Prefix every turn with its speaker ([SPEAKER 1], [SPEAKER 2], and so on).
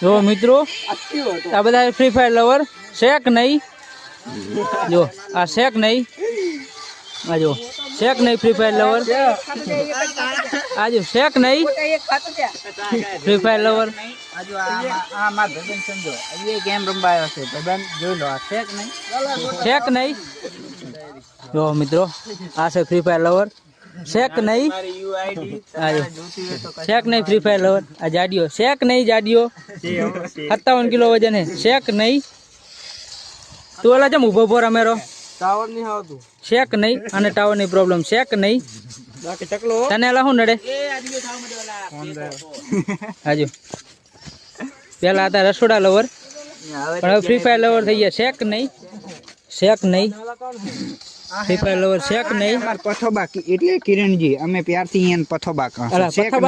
[SPEAKER 1] જો મિત્રો આ બધા ફ્રી ફાયર લવર શેક નહીં જો આ શેક નહીં આ જો શેક નહીં ફ્રી ફાયર લવર આ જો શેક નહીં ફ્રી ફાયર લવર શેક નહીં જો મિત્રો આ છે ફ્રી ફાયર લવર શેક નહીં શેક નહીં ફ્રી ફાયર લવર આ જાડીઓ શેક નહીં જાડીઓ 57 કિલો વજન હે શેક નહીં તું ઓલા જેમ ઉભો ઉભો રમેરો
[SPEAKER 2] ટાવર નહીં આવતું
[SPEAKER 1] શેક નહીં અને ટાવર ની પ્રોબ્લેમ શેક નહીં
[SPEAKER 2] બાકી ચકલો
[SPEAKER 1] તને એલા શું નડે હાજો પેલા હતા રસોડા લવર પણ હવે ફ્રી ફાયર લવર થઈ ગયા શેક નહીં ફ્રી ફાયર લવર શેક નહીં
[SPEAKER 2] પથો બાકી એટલે કિરણજી અમે પ્યારથી એને પથો બાકા
[SPEAKER 1] પથો